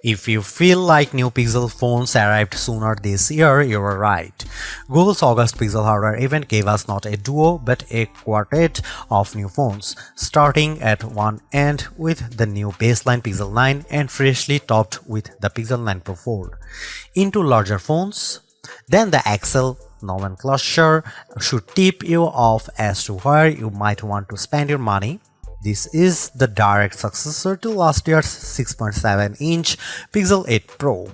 If you feel like new Pixel phones arrived sooner this year, you are right. Google's August Pixel hardware event gave us not a duo but a quartet of new phones, starting at one end with the new baseline Pixel 9 and freshly topped with the Pixel 9 Pro Fold. Into larger phones, then the XL nomenclature should tip you off as to where you might want to spend your money. This is the direct successor to last year's 6.7-inch Pixel 8 Pro.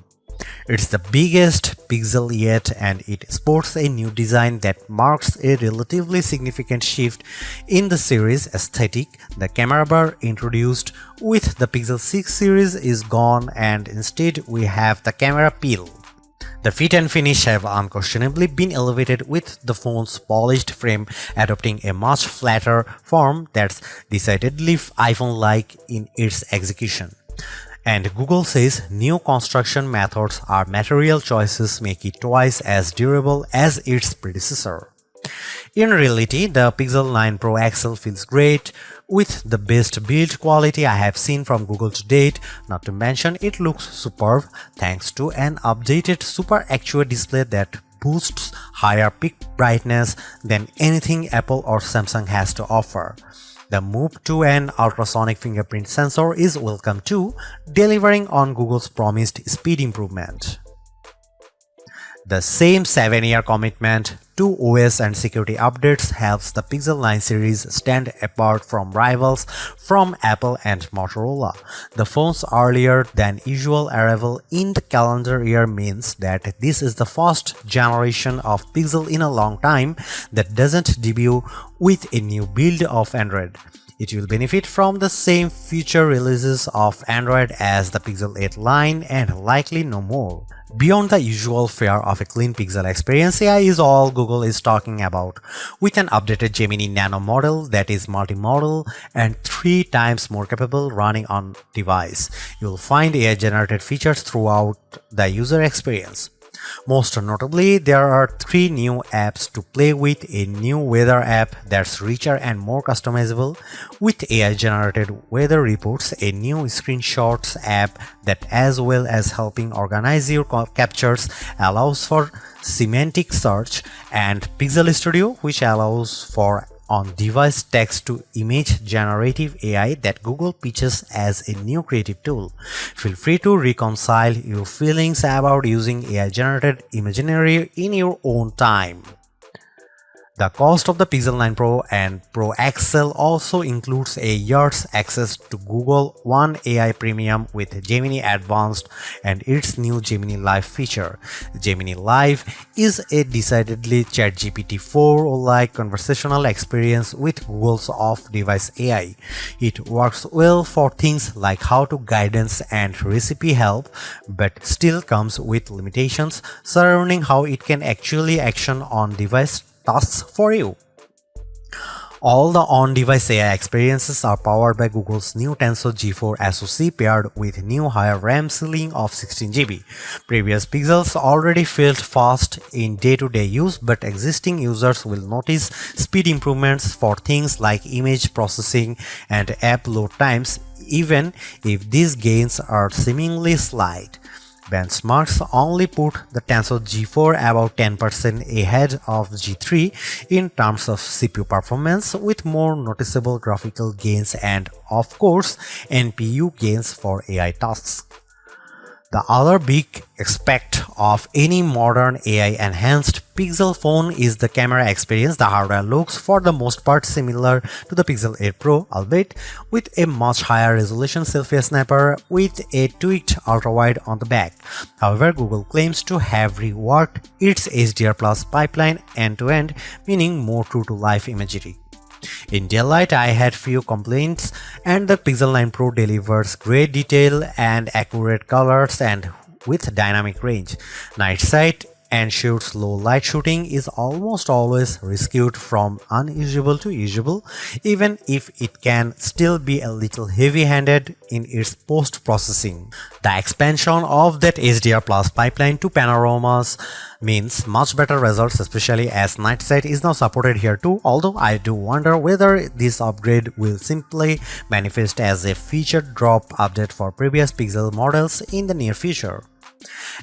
It's the biggest Pixel yet, and it sports a new design that marks a relatively significant shift in the series aesthetic. The camera bar introduced with the Pixel 6 series is gone, and instead we have the camera peel. The fit and finish have unquestionably been elevated, with the phone's polished frame adopting a much flatter form that's decidedly iPhone-like in its execution. And Google says new construction methods or material choices make it twice as durable as its predecessor. In reality, the Pixel 9 Pro XL feels great, with the best build quality I have seen from Google to date. Not to mention, it looks superb thanks to an updated Super Actuate display that boosts higher peak brightness than anything Apple or Samsung has to offer. The move to an ultrasonic fingerprint sensor is welcome too, delivering on Google's promised speed improvement. The same 7-year commitment to OS and security updates helps the Pixel 9 series stand apart from rivals from Apple and Motorola. The phone's earlier than usual arrival in the calendar year means that this is the first generation of Pixel in a long time that doesn't debut with a new build of Android. It will benefit from the same future releases of Android as the Pixel 8 line and likely no more. Beyond the usual fare of a clean Pixel experience, AI is all Google is talking about, with an updated Gemini Nano model that is multimodal and 3 times more capable running on device. You'll find AI-generated features throughout the user experience. Most notably, there are 3 new apps to play with: a new weather app that's richer and more customizable with AI-generated weather reports, a new screenshots app that, as well as helping organize your captures, allows for semantic search, and Pixel Studio, which allows for on-device text-to-image generative AI that Google pitches as a new creative tool. Feel free to reconcile your feelings about using AI-generated imagery in your own time. The cost of the Pixel 9 Pro and Pro XL also includes a year's access to Google One AI Premium with Gemini Advanced and its new Gemini Live feature. Gemini Live is a decidedly ChatGPT 4-like conversational experience with Google's off-device AI. It works well for things like how-to guidance and recipe help, but still comes with limitations surrounding how it can actually action on-device tasks for you. All the on-device AI experiences are powered by Google's new Tensor G4 SoC paired with new higher RAM ceiling of 16GB. Previous Pixels already felt fast in day-to-day use, but existing users will notice speed improvements for things like image processing and app load times, even if these gains are seemingly slight. Benchmarks only put the Tensor G4 about 10% ahead of G3 in terms of CPU performance, with more noticeable graphical gains and, of course, NPU gains for AI tasks. The other big aspect of any modern AI-enhanced Pixel phone is the camera experience. The hardware looks for the most part similar to the Pixel 8 Pro, albeit with a much higher resolution selfie snapper with a tweaked ultrawide on the back. However, Google claims to have reworked its HDR Plus pipeline end-to-end, meaning more true-to-life imagery. In daylight, I had few complaints, and the Pixel 9 Pro delivers great detail and accurate colors and with dynamic range. Night sight ensures low light shooting is almost always rescued from unusable to usable, even if it can still be a little heavy-handed in its post-processing. The expansion of that HDR Plus pipeline to panoramas means much better results, especially as night sight is now supported here too, although I do wonder whether this upgrade will simply manifest as a feature drop update for previous Pixel models in the near future.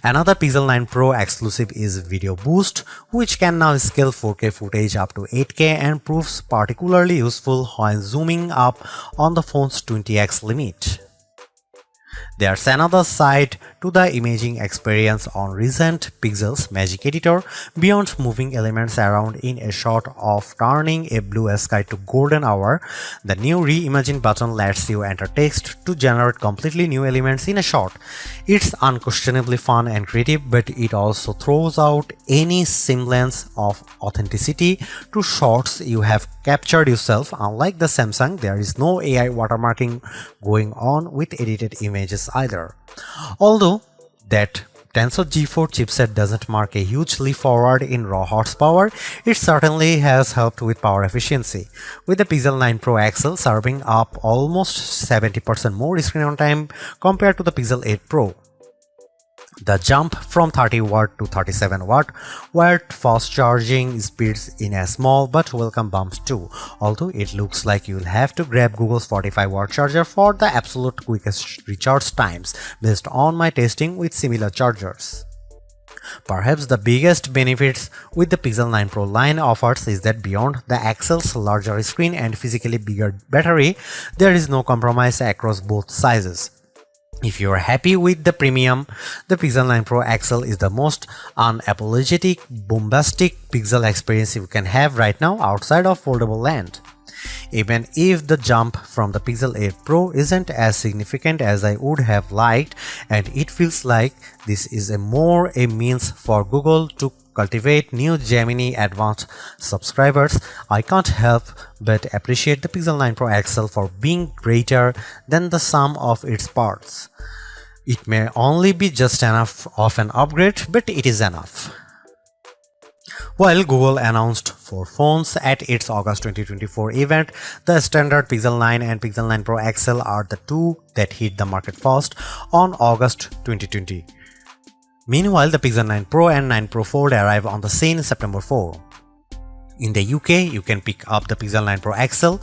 Another Pixel 9 Pro exclusive is Video Boost, which can now scale 4K footage up to 8K and proves particularly useful when zooming up on the phone's 20x limit. There's another side to the imaging experience on recent Pixel's Magic Editor. Beyond moving elements around in a shot of turning a blue sky to golden hour, the new Reimagine button lets you enter text to generate completely new elements in a shot. It's unquestionably fun and creative, but it also throws out any semblance of authenticity to shots you have captured yourself. Unlike the Samsung, there is no AI watermarking going on with edited images either. Although that Tensor G4 chipset doesn't mark a huge leap forward in raw horsepower, it certainly has helped with power efficiency, with the Pixel 9 Pro XL serving up almost 70% more screen on time compared to the Pixel 8 Pro. The jump from 30W to 37W wired fast charging speeds in a small but welcome bump too, although it looks like you'll have to grab Google's 45W charger for the absolute quickest recharge times based on my testing with similar chargers. Perhaps the biggest benefits with the Pixel 9 Pro line offers is that beyond the XL's larger screen and physically bigger battery, there is no compromise across both sizes. If you are happy with the premium, the Pixel 9 Pro XL is the most unapologetic, bombastic Pixel experience you can have right now outside of foldable land. Even if the jump from the Pixel 8 Pro isn't as significant as I would have liked, and it feels like this is more a means for Google to cultivate new Gemini Advanced subscribers, I can't help but appreciate the Pixel 9 Pro XL for being greater than the sum of its parts. It may only be just enough of an upgrade, but it is enough. While Google announced 4 phones at its August 2024 event, the standard Pixel 9 and Pixel 9 Pro XL are the two that hit the market first on August 2020. Meanwhile, the Pixel 9 Pro and 9 Pro Fold arrive on the scene September 4. In the UK, you can pick up the Pixel 9 Pro XL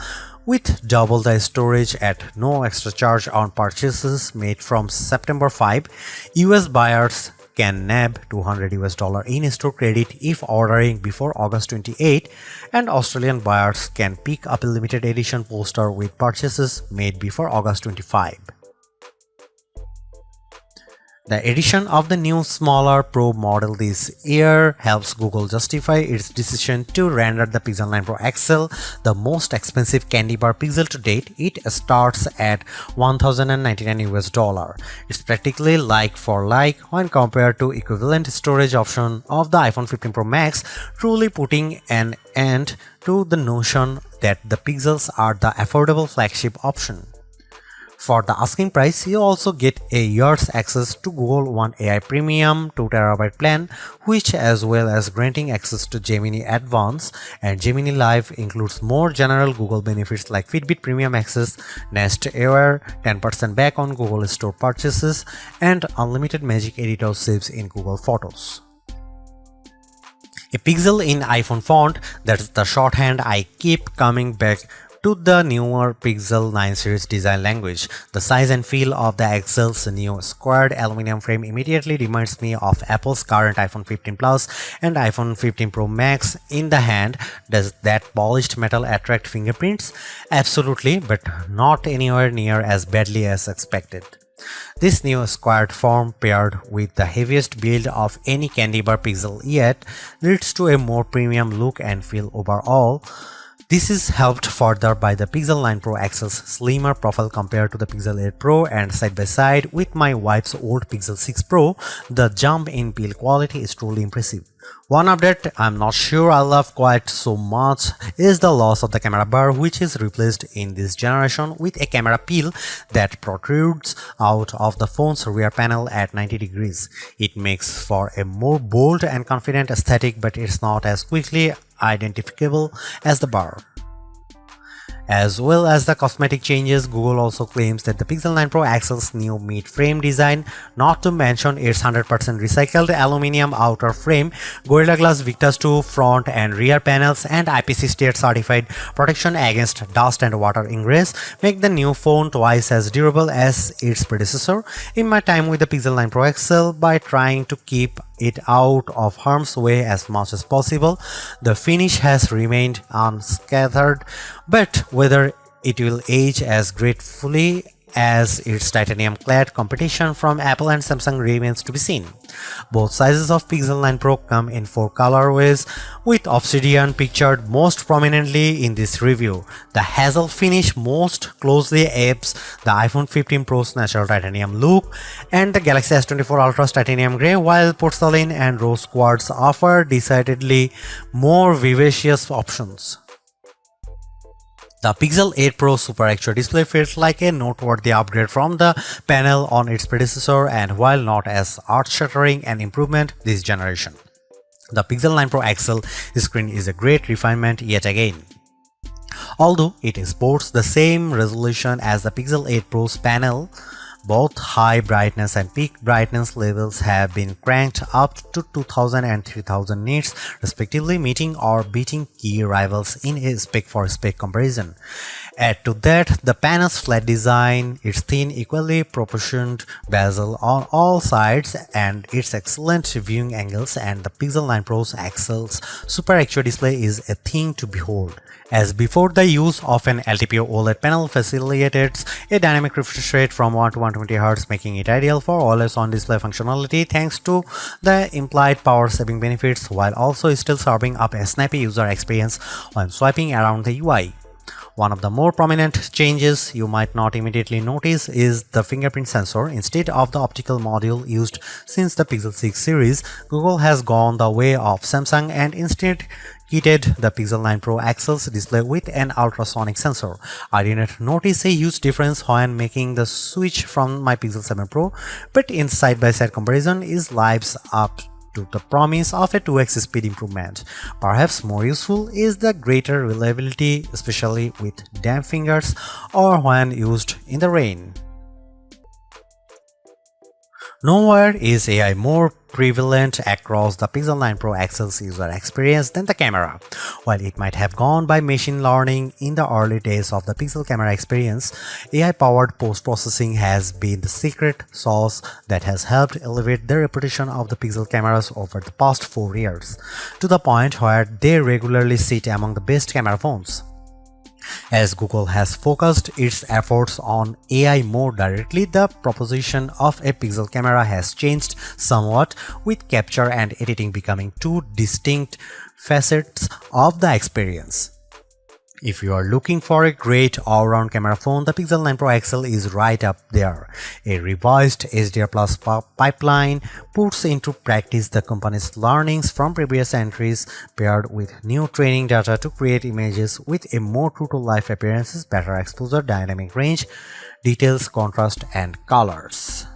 with double the storage at no extra charge on purchases made from September 5. US buyers can nab $200 in-store credit if ordering before August 28, and Australian buyers can pick up a limited edition poster with purchases made before August 25. The addition of the new smaller Pro model this year helps Google justify its decision to render the Pixel 9 Pro XL the most expensive candy bar Pixel to date. It starts at $1,099. It's practically like for like when compared to equivalent storage option of the iPhone 15 Pro Max, truly putting an end to the notion that the Pixels are the affordable flagship option. For the asking price, you also get a year's access to Google One AI Premium 2TB plan, which, as well as granting access to Gemini Advanced and Gemini Live, includes more general Google benefits like Fitbit Premium Access, Nest Air, 10% back on Google Store purchases, and unlimited Magic Editor saves in Google Photos. A pixel in iPhone font, that's the shorthand I keep coming back to the newer Pixel 9 series design language. The size and feel of the XL's new squared aluminum frame immediately reminds me of Apple's current iPhone 15 Plus and iPhone 15 Pro Max in the hand. Does that polished metal attract fingerprints? Absolutely, but not anywhere near as badly as expected. This new squared form, paired with the heaviest build of any candy bar Pixel yet, leads to a more premium look and feel overall. This is helped further by the Pixel 9 Pro XL's slimmer profile compared to the Pixel 8 Pro, and side by side with my wife's old Pixel 6 Pro, the jump in build quality is truly impressive. One update I'm not sure I love quite so much is the loss of the camera bar, which is replaced in this generation with a camera peel that protrudes out of the phone's rear panel at 90 degrees. It makes for a more bold and confident aesthetic, but it's not as quickly identifiable as the bar. As well as the cosmetic changes, Google also claims that the Pixel 9 Pro XL's new mid-frame design, not to mention its 100% recycled aluminum outer frame, Gorilla Glass Victus 2 front and rear panels, and IP68 certified protection against dust and water ingress, make the new phone twice as durable as its predecessor. In my time with the Pixel 9 Pro XL, by trying to keep it out of harm's way as much as possible, the finish has remained unscathed, but whether it will age as gracefully as its titanium-clad competition from Apple and Samsung remains to be seen. Both sizes of Pixel 9 Pro come in 4 colorways, with Obsidian pictured most prominently in this review. The hazel finish most closely apes the iPhone 15 Pro's natural titanium look, and the Galaxy S24 Ultra's titanium gray, while porcelain and rose quartz offer decidedly more vivacious options. The Pixel 8 Pro Super XR display feels like a noteworthy upgrade from the panel on its predecessor, and while not as earth-shattering an improvement this generation, the Pixel 9 Pro XL screen is a great refinement yet again. Although it sports the same resolution as the Pixel 8 Pro's panel, both high brightness and peak brightness levels have been cranked up to 2000 and 3000 nits respectively, meeting or beating key rivals in a spec-for-spec comparison. Add to that the panel's flat design, its thin, equally proportioned bezel on all sides, and its excellent viewing angles, and the Pixel 9 Pro's XL's Super XR display is a thing to behold. As before, the use of an LTPO OLED panel facilitates a dynamic refresh rate from 1 to 120Hz, making it ideal for always-on display functionality thanks to the implied power-saving benefits, while also still serving up a snappy user experience when swiping around the UI. One of the more prominent changes you might not immediately notice is the fingerprint sensor. Instead of the optical module used since the Pixel 6 series, Google has gone the way of Samsung and instead kitted the Pixel 9 Pro XL's display with an ultrasonic sensor. I didn't notice a huge difference when making the switch from my Pixel 7 Pro, but in side-by-side comparison is lives up to the promise of a 2x speed improvement. Perhaps more useful is the greater reliability, especially with damp fingers or when used in the rain. Nowhere is AI more prevalent across the Pixel 9 Pro XL's user experience than the camera. While it might have gone by machine learning in the early days of the Pixel camera experience, AI-powered post-processing has been the secret sauce that has helped elevate the reputation of the Pixel cameras over the past 4 years, to the point where they regularly sit among the best camera phones. As Google has focused its efforts on AI more directly, the proposition of a Pixel camera has changed somewhat, with capture and editing becoming two distinct facets of the experience. If you are looking for a great all-round camera phone, the Pixel 9 Pro XL is right up there. A revised HDR Plus pipeline puts into practice the company's learnings from previous entries, paired with new training data to create images with a more true-to-life appearances, better exposure, dynamic range, details, contrast, and colors.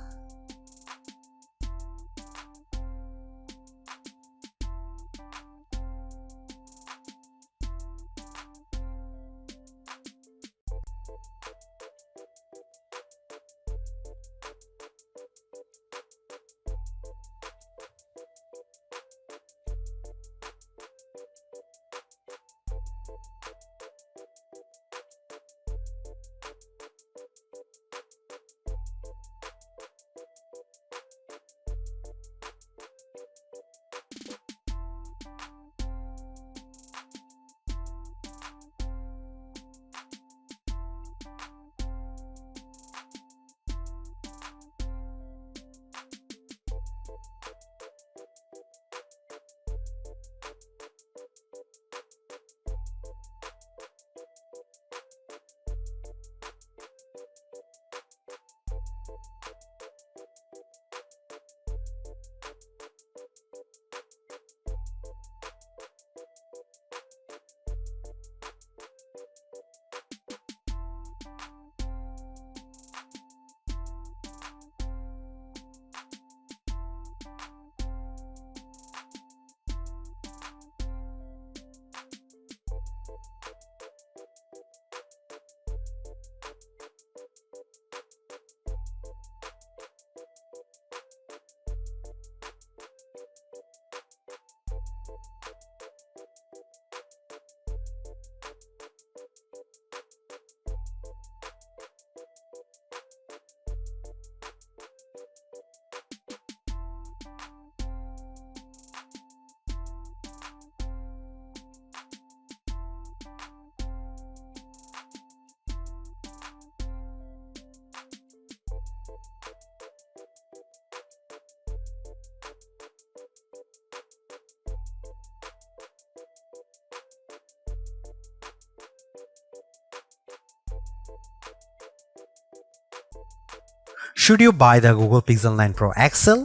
Should you buy the Google Pixel 9 Pro XL?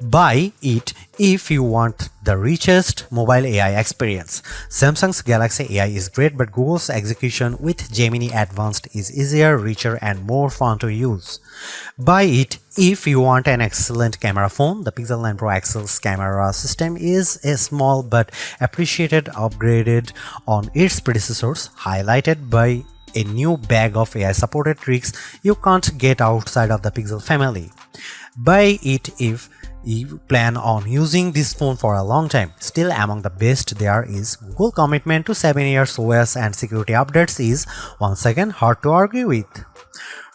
Buy it if you want the richest mobile AI experience. Samsung's Galaxy AI is great, but Google's execution with Gemini Advanced is easier, richer, and more fun to use. Buy it if you want an excellent camera phone. The Pixel 9 Pro XL's camera system is a small but appreciated upgraded on its predecessors, highlighted by a new bag of AI-supported tricks you can't get outside of the Pixel family. Buy it if you plan on using this phone for a long time. Still among the best there is Google commitment to 7 years OS and security updates is once again hard to argue with.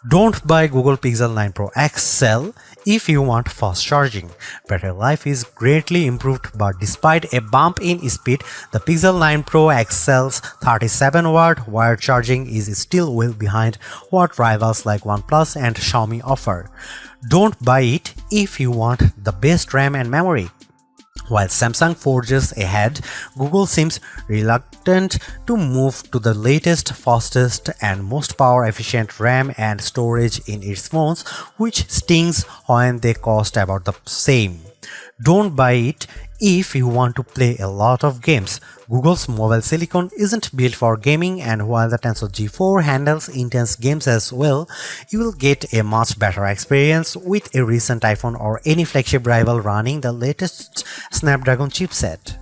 Don't buy Google Pixel 9 Pro XL if you want fast charging. Battery life is greatly improved, but despite a bump in speed, the Pixel 9 Pro XL's 37-watt wired charging is still well behind what rivals like OnePlus and Xiaomi offer. Don't buy it if you want the best RAM and memory. While Samsung forges ahead, Google seems reluctant to move to the latest, fastest, and most power-efficient RAM and storage in its phones, which stings when they cost about the same. Don't buy it if you want to play a lot of games. Google's mobile silicon isn't built for gaming, and while the Tensor G4 handles intense games as well, you will get a much better experience with a recent iPhone or any flagship rival running the latest Snapdragon chipset.